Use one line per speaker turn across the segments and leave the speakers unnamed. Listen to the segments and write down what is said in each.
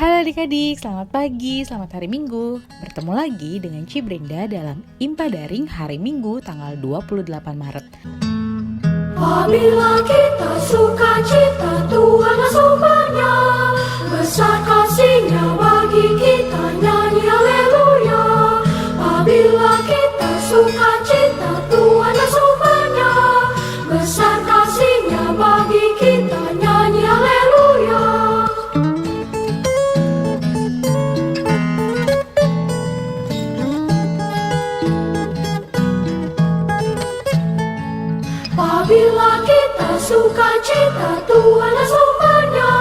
Halo adik-adik, selamat pagi, selamat hari Minggu. Bertemu lagi dengan Ci Brenda dalam IMPA Daring hari Minggu tanggal 28 Maret.
Apabila kita sukacita, Tuhan sumbernya, besar kasih-Nya bagi kita, nyanyi haleluya. Apabila kita sukacita, Tuhan sumbernya, besar kasih-Nya bagi kita, nyanyi haleluya. Apabila kita sukacita, Tuhan sumbernya,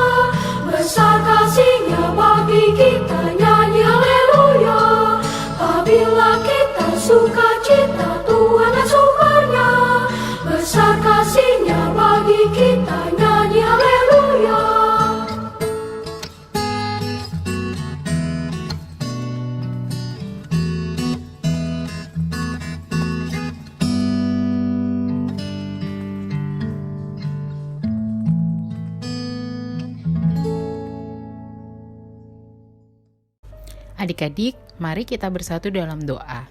besar kasih-Nya bagi kita, nyanyi haleluya. Apabila kita sukacita, Tuhan sumbernya, besar kasih-Nya bagi kita, nyanyi haleluya.
Adik-adik, mari kita bersatu dalam doa.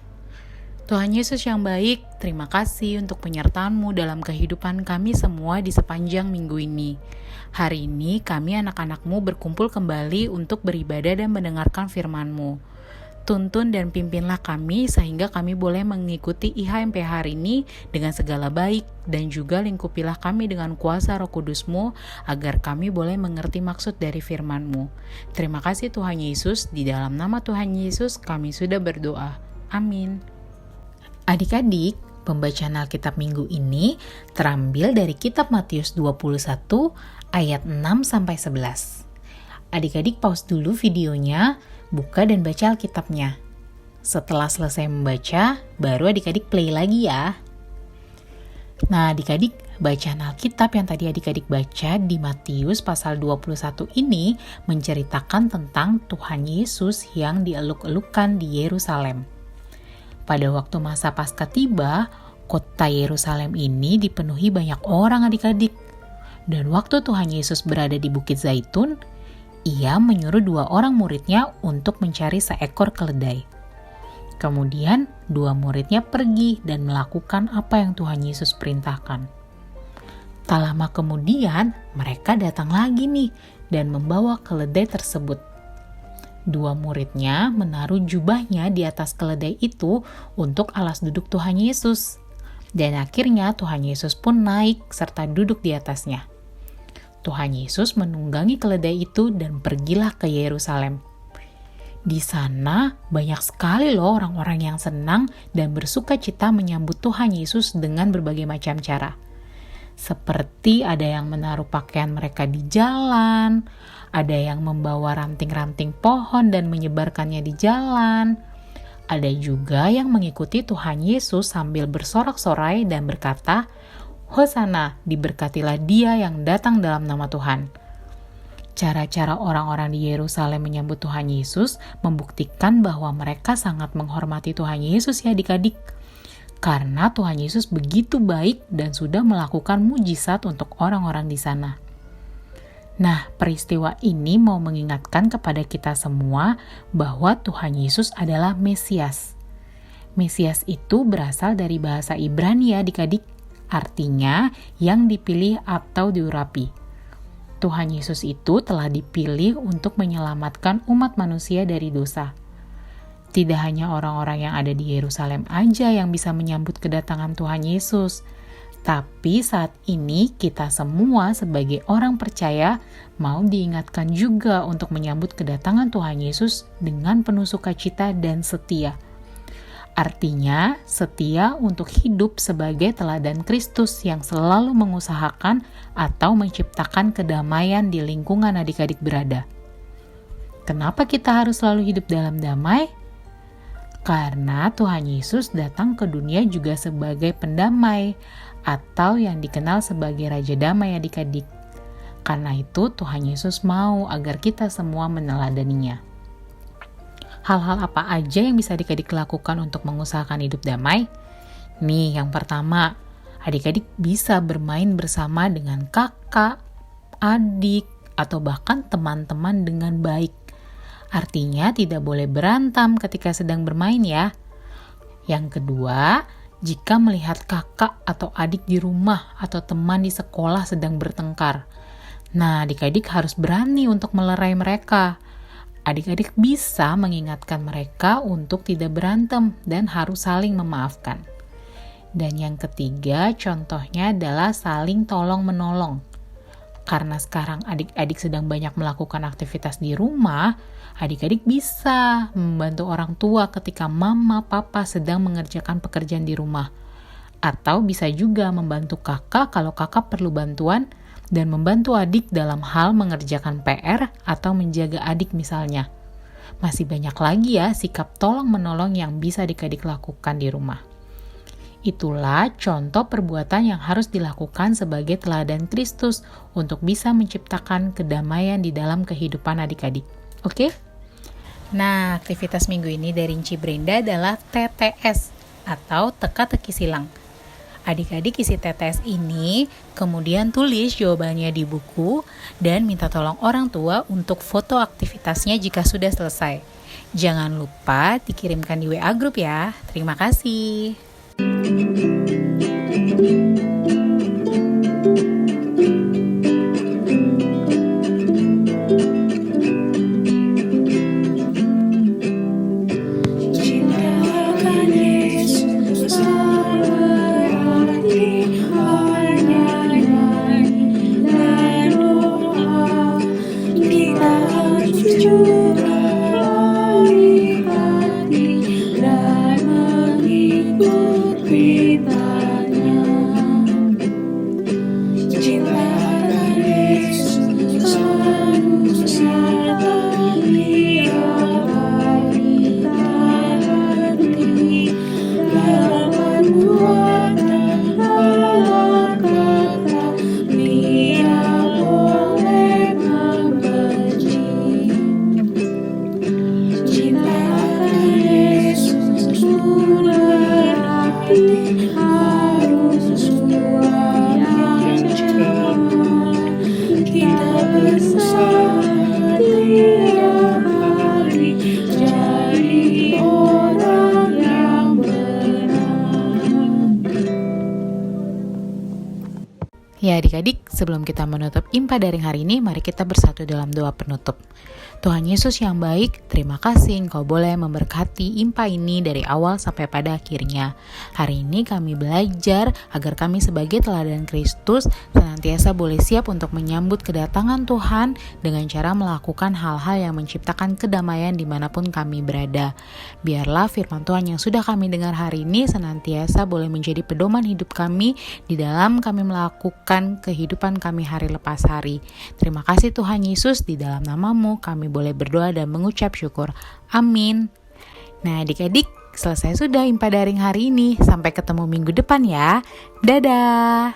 Tuhan Yesus yang baik, terima kasih untuk penyertaan-Mu dalam kehidupan kami semua di sepanjang minggu ini. Hari ini kami anak-anak-Mu berkumpul kembali untuk beribadah dan mendengarkan firman-Mu. Tuntun dan pimpinlah kami sehingga kami boleh mengikuti IHMP hari ini dengan segala baik, dan juga lingkupilah kami dengan kuasa Roh Kudus-Mu agar kami boleh mengerti maksud dari firman-Mu. Terima kasih Tuhan Yesus, di dalam nama Tuhan Yesus kami sudah berdoa. Amin. Adik-adik, pembacaan Alkitab minggu ini terambil dari kitab Matius 21 ayat 6-11. Adik-adik pause dulu videonya, buka dan baca Alkitabnya. Setelah selesai membaca, baru adik-adik play lagi ya. Nah adik-adik, bacaan Alkitab yang tadi adik-adik baca di Matius pasal 21 ini menceritakan tentang Tuhan Yesus yang dieluk-elukan di Yerusalem. Pada waktu masa Paskah tiba, kota Yerusalem ini dipenuhi banyak orang adik-adik. Dan waktu Tuhan Yesus berada di Bukit Zaitun, Ia menyuruh 2 orang muridnya untuk mencari seekor keledai. Kemudian 2 muridnya pergi dan melakukan apa yang Tuhan Yesus perintahkan. Tak lama kemudian mereka datang lagi nih dan membawa keledai tersebut. 2 muridnya menaruh jubahnya di atas keledai itu untuk alas duduk Tuhan Yesus. Dan akhirnya Tuhan Yesus pun naik serta duduk di atasnya. Tuhan Yesus menunggangi keledai itu dan pergilah ke Yerusalem. Di sana banyak sekali loh orang-orang yang senang dan bersuka cita menyambut Tuhan Yesus dengan berbagai macam cara. Seperti ada yang menaruh pakaian mereka di jalan, ada yang membawa ranting-ranting pohon dan menyebarkannya di jalan, ada juga yang mengikuti Tuhan Yesus sambil bersorak-sorai dan berkata, Hosana, diberkatilah Dia yang datang dalam nama Tuhan. Cara-cara orang-orang di Yerusalem menyambut Tuhan Yesus membuktikan bahwa mereka sangat menghormati Tuhan Yesus ya adik-adik. Karena Tuhan Yesus begitu baik dan sudah melakukan mujizat untuk orang-orang di sana. Nah, peristiwa ini mau mengingatkan kepada kita semua bahwa Tuhan Yesus adalah Mesias. Mesias itu berasal dari bahasa Ibrani ya adik-adik. Artinya yang dipilih atau diurapi. Tuhan Yesus itu telah dipilih untuk menyelamatkan umat manusia dari dosa. Tidak hanya orang-orang yang ada di Yerusalem aja yang bisa menyambut kedatangan Tuhan Yesus, tapi saat ini kita semua sebagai orang percaya mau diingatkan juga untuk menyambut kedatangan Tuhan Yesus dengan penuh sukacita dan setia. Artinya, setia untuk hidup sebagai teladan Kristus yang selalu mengusahakan atau menciptakan kedamaian di lingkungan adik-adik berada. Kenapa kita harus selalu hidup dalam damai? Karena Tuhan Yesus datang ke dunia juga sebagai pendamai, atau yang dikenal sebagai Raja Damai adik-adik. Karena itu Tuhan Yesus mau agar kita semua meneladaninya. Hal-hal apa aja yang bisa adik-adik lakukan untuk mengusahakan hidup damai? Nih, yang pertama, adik-adik bisa bermain bersama dengan kakak, adik, atau bahkan teman-teman dengan baik. Artinya tidak boleh berantem ketika sedang bermain ya. Yang kedua, jika melihat kakak atau adik di rumah atau teman di sekolah sedang bertengkar. Nah, adik-adik harus berani untuk melerai mereka. Adik-adik bisa mengingatkan mereka untuk tidak berantem dan harus saling memaafkan. Dan yang ketiga, contohnya adalah saling tolong-menolong. Karena sekarang adik-adik sedang banyak melakukan aktivitas di rumah, adik-adik bisa membantu orang tua ketika mama, papa sedang mengerjakan pekerjaan di rumah. Atau bisa juga membantu kakak kalau kakak perlu bantuan dan membantu adik dalam hal mengerjakan PR atau menjaga adik misalnya. Masih banyak lagi ya sikap tolong-menolong yang bisa adik-adik lakukan di rumah. Itulah contoh perbuatan yang harus dilakukan sebagai teladan Kristus untuk bisa menciptakan kedamaian di dalam kehidupan adik-adik. Oke? Nah, aktivitas minggu ini dari Inci Brenda adalah TTS atau teka-teki silang. Adik-adik isi TTS ini, kemudian tulis jawabannya di buku dan minta tolong orang tua untuk foto aktivitasnya jika sudah selesai. Jangan lupa dikirimkan di WA Group ya. Terima kasih.
Cintakan Yesus berarti hanya nyanyi dan doa. Kita harus juga dari hati dan mengikut beritanya. Cintakan Yesus harus sertai hari hati dalam perbuatan dalam kata dia boleh membenci. Cintakan Yesus berarti harus suara yang cepat. Kita berusaha tiap hari jadi orang yang benar.
Ya adik-adik, sebelum kita menutup IMPA Daring hari ini, mari kita bersatu dalam doa penutup. Tuhan Yesus yang baik, terima kasih Engkau boleh memberkati IMPA ini dari awal sampai pada akhirnya. Hari ini kami belajar agar kami sebagai teladan Kristus senantiasa boleh siap untuk menyambut kedatangan Tuhan dengan cara melakukan hal-hal yang menciptakan kedamaian dimanapun kami berada. Biarlah firman Tuhan yang sudah kami dengar hari ini senantiasa boleh menjadi pedoman hidup kami di dalam kami melakukan kehidupan kami hari lepas hari. Terima kasih Tuhan Yesus, di dalam nama-Mu kami boleh berdoa dan mengucap syukur. Amin. Nah adik-adik, selesai sudah IMPA Daring hari ini. Sampai ketemu minggu depan ya. Dadah.